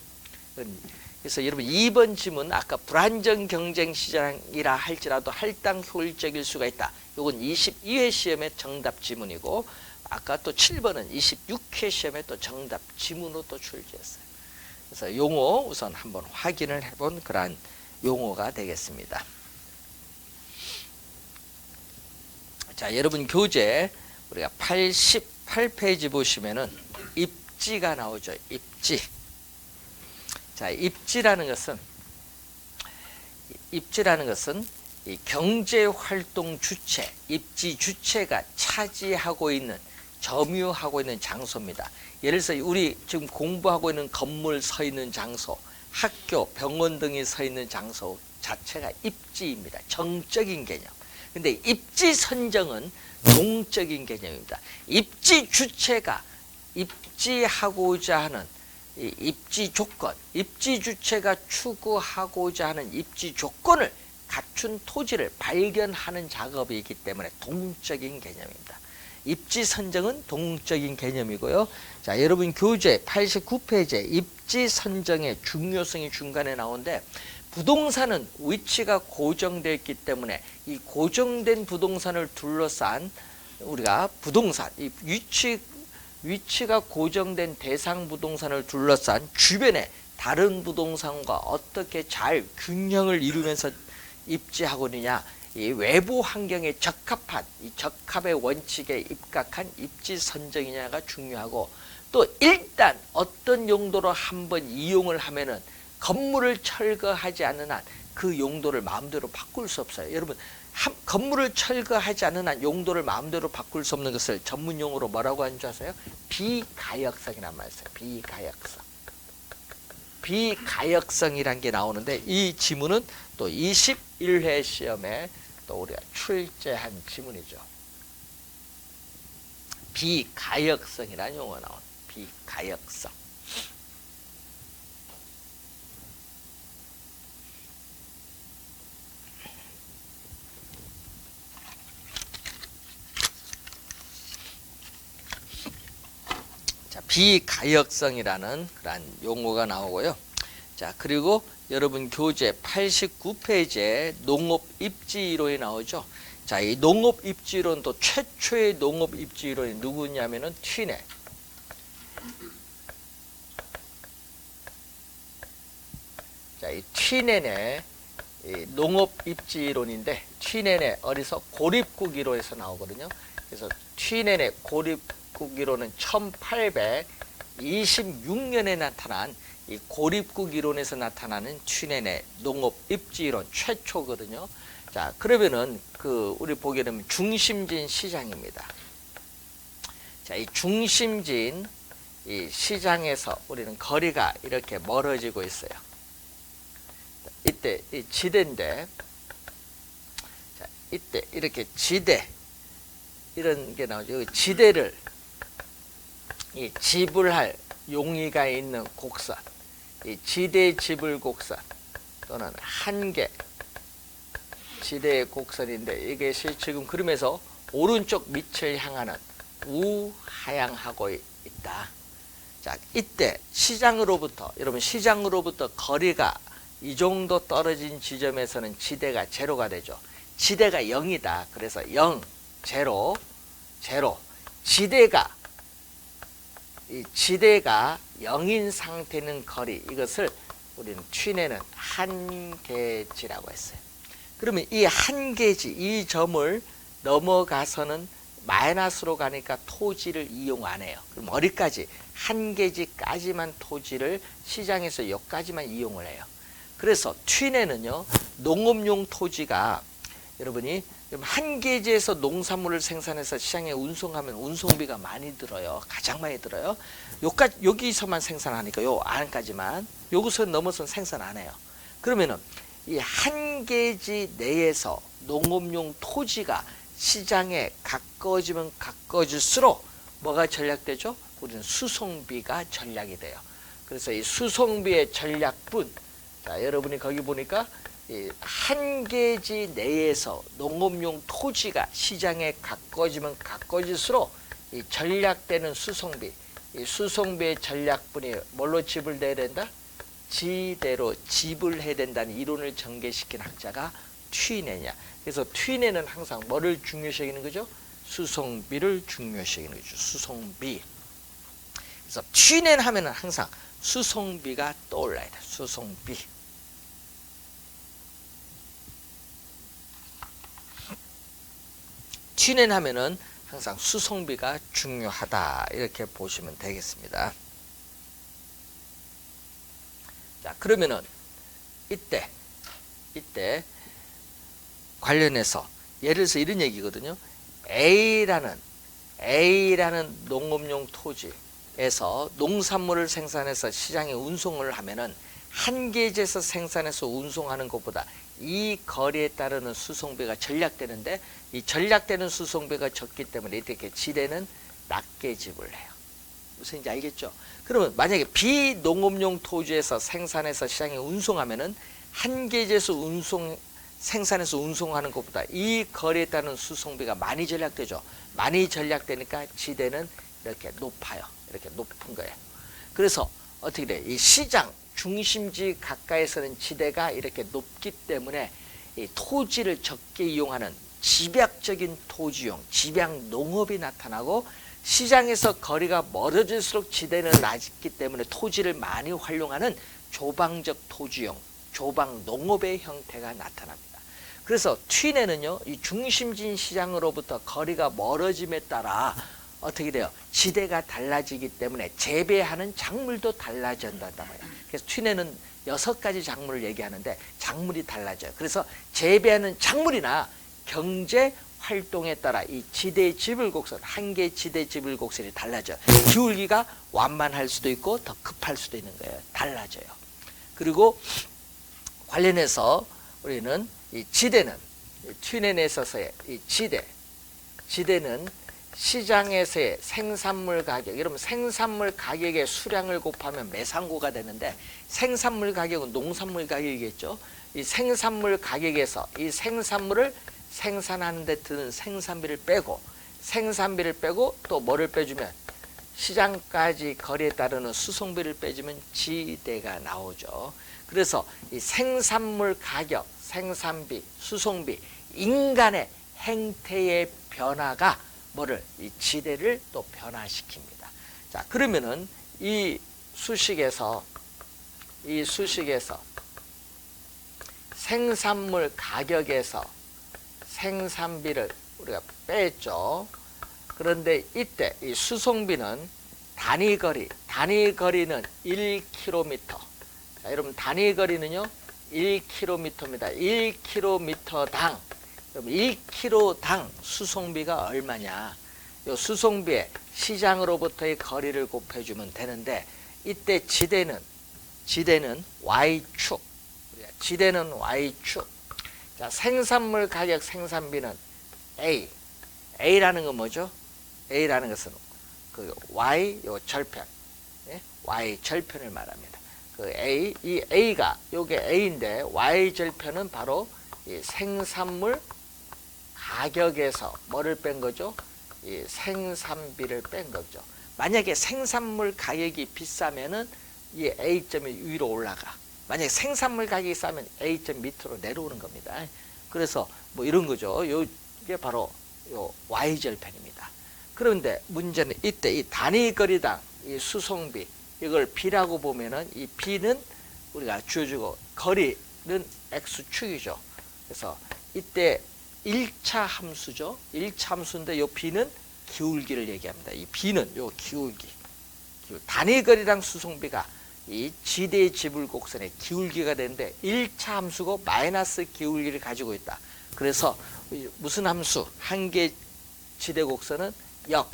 그래서 여러분 2번 지문 아까 불안정 경쟁 시장이라 할지라도 할당 효율적일 수가 있다. 이건 22회 시험의 정답 지문이고 아까 또 7번은 26회 시험에 또 정답 지문으로 또 출제했어요. 그래서 용어 우선 한번 확인을 해본 그러한 용어가 되겠습니다. 자, 여러분 교재 우리가 88페이지 보시면은 입지가 나오죠. 입지. 자, 입지라는 것은 이 경제활동 주체, 입지 주체가 차지하고 있는 점유하고 있는 장소입니다. 예를 들어서 우리 지금 공부하고 있는 건물 서 있는 장소, 학교, 병원 등이 서 있는 장소 자체가 입지입니다. 정적인 개념. 근데 입지 선정은 동적인 개념입니다. 입지 주체가 입지하고자 하는 이 입지 조건, 입지 주체가 추구하고자 하는 입지 조건을 갖춘 토지를 발견하는 작업이기 때문에 동적인 개념입니다. 입지 선정은 동적인 개념이고요. 자, 여러분 교재 89페이지에 입지 선정의 중요성이 중간에 나오는데, 부동산은 위치가 고정되어 있기 때문에 이 고정된 부동산을 둘러싼 우리가 부동산, 이 위치가 고정된 대상 부동산을 둘러싼 주변에 다른 부동산과 어떻게 잘 균형을 이루면서 입지하고 있느냐, 이 외부 환경에 적합한 이 적합의 원칙에 입각한 입지 선정이냐가 중요하고, 또 일단 어떤 용도로 한번 이용을 하면은 건물을 철거하지 않는 한 그 용도를 마음대로 바꿀 수 없어요. 여러분, 건물을 철거하지 않는 한 용도를 마음대로 바꿀 수 없는 것을 전문 용어로 뭐라고 하는 줄 아세요? 비가역성이란 말이에요. 비가역성. 비가역성이란 게 나오는데, 이 지문은 또 21회 시험에 또 우리가 출제한 지문이죠. 비가역성이라는 용어가 나오는 비가역성. 자, 비가역성이라는 그런 용어가 나오고요. 자, 그리고 여러분 교재 89페이지에 농업입지이론이 나오죠. 자, 이 농업입지이론도 최초의 농업입지이론이 누구냐면은 튀네. 자, 이 튀넨의 농업입지이론인데, 튀넨의 어디서 고립국이론에서 나오거든요. 그래서 튀넨의 고립국이론은 1826년에 나타난 이 고립국 이론에서 나타나는 튀넨의 농업입지이론 최초거든요. 자, 그러면은 우리 보게 되면 중심진 시장입니다. 자, 이 중심진 이 시장에서 우리는 거리가 이렇게 멀어지고 있어요. 이때 이 지대인데, 자, 이때 이렇게 지대 이런 게 나오죠. 지대를 이 지불할 용의가 있는 곡선, 이 지대 지불 곡선 또는 한계 지대의 곡선인데, 이것이 지금 그러면서 오른쪽 밑을 향하는 우하향하고 있다. 자, 이때 시장으로부터, 여러분 시장으로부터 거리가 이 정도 떨어진 지점에서는 지대가 제로가 되죠. 지대가 0이다. 그래서 0, 제로, 제로. 지대가 0인 상태는 거리, 이것을 우리는 튀네는 한계지라고 했어요. 그러면 이 한계지, 이 점을 넘어가서는 마이너스로 가니까 토지를 이용 안 해요. 그럼 어디까지? 한계지까지만 토지를 시장에서 여기까지만 이용을 해요. 그래서 튀네는요, 농업용 토지가 여러분이 한계지에서 농산물을 생산해서 시장에 운송하면 운송비가 많이 들어요. 가장 많이 들어요. 여기서만 생산하니까 요 안까지만, 여기서 넘어서는 생산 안 해요. 그러면은 이 한계지 내에서 농업용 토지가 시장에 가까워지면 가까워질수록 뭐가 전략되죠? 우리는 수송비가 전략이 돼요. 그래서 이 수송비의 전략분, 자, 여러분이 거기 보니까 이 한계지 내에서 농업용 토지가 시장에 가까워지면 가까워질수록 이 전략되는 수송비, 이 수송비의 전략분이 뭘로 지불돼야 된다? 지대로 지불해야 된다는 이론을 전개시킨 학자가 튀네냐. 그래서 튀네는 항상 뭐를 중요시하는 거죠? 수송비를 중요시하는 거죠. 수송비. 그래서 튀네 하면은 항상 수송비가 떠올라야 돼. 수송비. 튀네 하면은 항상 수송비가 중요하다, 이렇게 보시면 되겠습니다. 자, 그러면은 이때 관련해서 예를 들어서 이런 얘기거든요. A라는 A라는 농업용 토지에서 농산물을 생산해서 시장에 운송을 하면은 한 계지에서 생산해서 운송하는 것보다 이 거리에 따르는 수송비가 전략되는데, 이 전략되는 수송비가 적기 때문에 이렇게 지대는 낮게 지불해요. 무슨지 알겠죠? 그러면 만약에 비농업용 토지에서 생산해서 시장에 운송하면은 한 계지에서 생산해서 운송하는 것보다 이 거리에 따른 수송비가 많이 전략되죠. 많이 전략되니까 지대는 이렇게 높아요. 이렇게 높은 거예요. 그래서 어떻게 돼? 이 시장 중심지 가까이서는 지대가 이렇게 높기 때문에 이 토지를 적게 이용하는 집약적인 토지용, 집약 농업이 나타나고, 시장에서 거리가 멀어질수록 지대는 낮기 때문에 토지를 많이 활용하는 조방적 토지용, 조방 농업의 형태가 나타납니다. 그래서 튀내는요, 이 중심진 시장으로부터 거리가 멀어짐에 따라 어떻게 돼요? 지대가 달라지기 때문에 재배하는 작물도 달라진단 말이에요. 그래서 튀내는 6가지 작물을 얘기하는데 작물이 달라져요. 그래서 재배하는 작물이나 경제 활동에 따라 이 지대 지불곡선, 한 개 지대 지불곡선이 달라져요. 기울기가 완만할 수도 있고 더 급할 수도 있는 거예요. 달라져요. 그리고 관련해서 우리는 이 지대는, 튀낸에 있어서의 이 지대는 시장에서의 생산물 가격, 여러분 생산물 가격의 수량을 곱하면 매상고가 되는데, 생산물 가격은 농산물 가격이겠죠. 이 생산물 가격에서 이 생산물을 생산하는 데 드는 생산비를 빼고 또 뭐를 빼주면, 시장까지 거리에 따르는 수송비를 빼주면 지대가 나오죠. 그래서 이 생산물 가격, 생산비, 수송비, 인간의 행태의 변화가 뭐를, 이 지대를 또 변화시킵니다. 자, 그러면은 이 수식에서 생산물 가격에서 생산비를 우리가 뺐죠. 그런데 이때 이 수송비는 단위거리는 1km. 자, 여러분 단위거리는요 1km입니다. 1km당, 그럼 1km당 수송비가 얼마냐? 요 수송비에 시장으로부터의 거리를 곱해주면 되는데, 이때 지대는 Y축. 지대는 Y축. 자, 생산물 가격 생산비는 A. A라는 건 뭐죠? A라는 것은 그 Y 요 절편, 예? Y 절편을 말합니다. 그 A, 이 A가 요게 A인데 Y 절편은 바로 이 생산물 가격에서 뭐를 뺀 거죠? 이 생산비를 뺀 거죠. 만약에 생산물 가격이 비싸면은 이 A점이 위로 올라가. 만약에 생산물 가격이 싸면 A점 밑으로 내려오는 겁니다. 그래서 뭐 이런 거죠. 이게 바로 요 Y절편입니다. 그런데 문제는 이때 이 단위거리당 이 수송비, 이걸 B라고 보면은 이 B는 우리가 주어주고 거리는 X축이죠. 그래서 이때 1차 함수죠. 1차 함수인데 요 B는 기울기를 얘기합니다. 이 B는 요 기울기. 단위거리당 수송비가 이 지대 지불곡선의 기울기가 되는데 1차 함수고 마이너스 기울기를 가지고 있다. 그래서 무슨 함수? 한 개 지대곡선은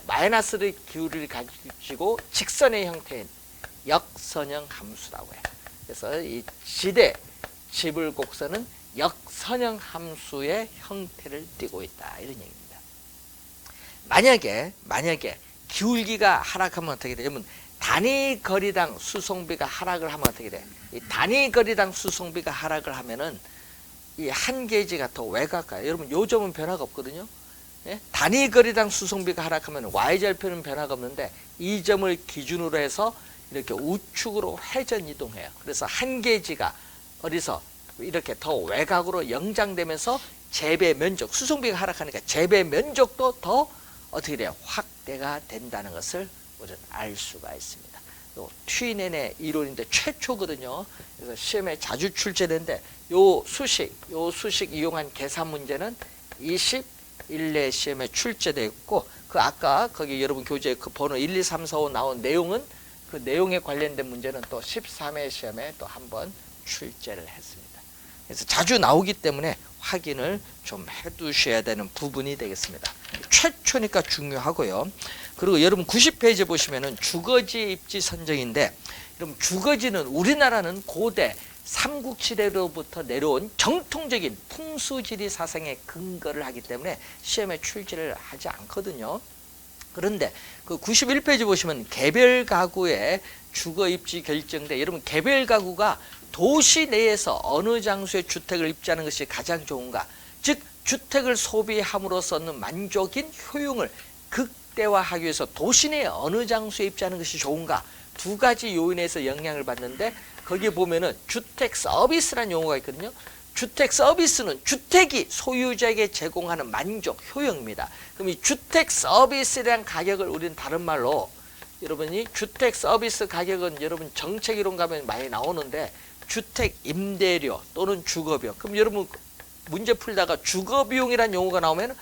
마이너스의 기울기를 가지고 직선의 형태인 역선형 함수라고 해요. 그래서 이 지대 지불곡선은 역선형 함수의 형태를 띠고 있다. 이런 얘기입니다. 만약에 기울기가 하락하면 어떻게 돼요? 여러분, 단위거리당 수송비가 하락을 하면 어떻게 돼? 이 단위거리당 수송비가 하락을 하면은 이 한 게이지가 더 외곽가요. 여러분, 요 점은 변화가 없거든요. 예? 단위거리당 수송비가 하락하면 Y절편은 변화가 없는데 이 점을 기준으로 해서 이렇게 우측으로 회전 이동해요. 그래서 한 게이지가 어디서 이렇게 더 외곽으로 연장되면서 재배 면적, 수송비가 하락하니까 재배 면적도 더 어떻게 돼요? 확대가 된다는 것을 우리는 알 수가 있습니다. 요 튀낸의 이론인데 최초거든요. 그래서 시험에 자주 출제되는데 요 수식 이용한 계산 문제는 21회 시험에 출제되었고, 그 아까 거기 여러분 교재에 그 번호 1, 2, 3, 4, 5 나온 내용은 그 내용에 관련된 문제는 또 13회 시험에 또 한번 출제를 했습니다. 그래서 자주 나오기 때문에 확인을 좀 해두셔야 되는 부분이 되겠습니다. 최초니까 중요하고요. 그리고 여러분 90페이지 보시면은 주거지 입지 선정인데, 여러분 주거지는 우리나라는 고대 삼국시대로부터 내려온 정통적인 풍수지리 사상에 근거를 하기 때문에 시험에 출제를 하지 않거든요. 그런데 그 91페이지 보시면 개별 가구의 주거 입지 결정돼, 여러분 개별 가구가 도시 내에서 어느 장소에 주택을 입지하는 것이 가장 좋은가, 즉 주택을 소비함으로써 얻는 만족인 효용을 극대화하기 위해서 도시 내에 어느 장소에 입지하는 것이 좋은가, 두 가지 요인에서 영향을 받는데, 거기에 보면은 주택 서비스라는 용어가 있거든요. 주택 서비스는 주택이 소유자에게 제공하는 만족, 효용입니다. 그럼 이 주택 서비스에 대한 가격을 우리는 다른 말로, 여러분이 주택 서비스 가격은 여러분 정책이론 가면 많이 나오는데, 주택 임대료 또는 주거비용. 그럼 여러분 문제 풀다가 주거비용이라는 용어가 나오면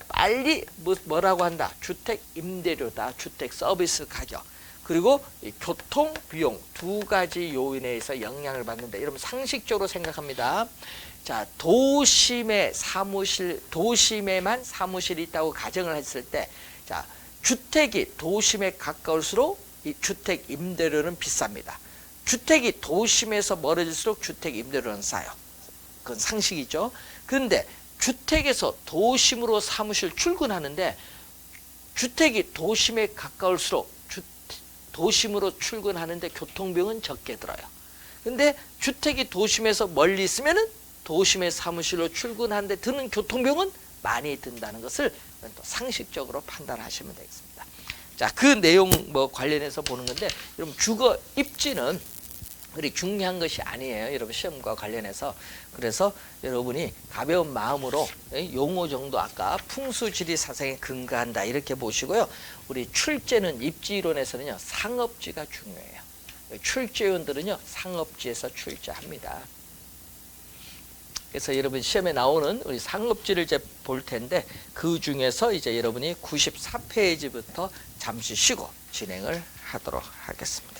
빨리 뭐라고 한다? 주택 임대료다. 주택 서비스 가격. 그리고 이 교통 비용, 두 가지 요인에 의해서 영향을 받는데, 여러분 상식적으로 생각합니다. 자, 도심에만 사무실이 있다고 가정을 했을 때, 자, 주택이 도심에 가까울수록 이 주택 임대료는 비쌉니다. 주택이 도심에서 멀어질수록 주택 임대료는 싸요. 그건 상식이죠. 그런데 주택에서 도심으로 사무실 출근하는데, 주택이 도심에 가까울수록 도심으로 출근하는데 교통비용은 적게 들어요. 근데 주택이 도심에서 멀리 있으면은 도심의 사무실로 출근하는데 드는 교통비용은 많이 든다는 것을 또 상식적으로 판단하시면 되겠습니다. 자, 그 내용 관련해서 보는 건데, 여러분 주거 입지는 그리 중요한 것이 아니에요. 여러분 시험과 관련해서. 그래서 여러분이 가벼운 마음으로 용어 정도, 아까 풍수지리 사상에 근거한다 이렇게 보시고요. 우리 출제는 입지이론에서는요, 상업지가 중요해요. 출제위원들은요, 상업지에서 출제합니다. 그래서 여러분 시험에 나오는 우리 상업지를 이제 볼 텐데, 그 중에서 이제 여러분이 94페이지부터 잠시 쉬고 진행을 하도록 하겠습니다.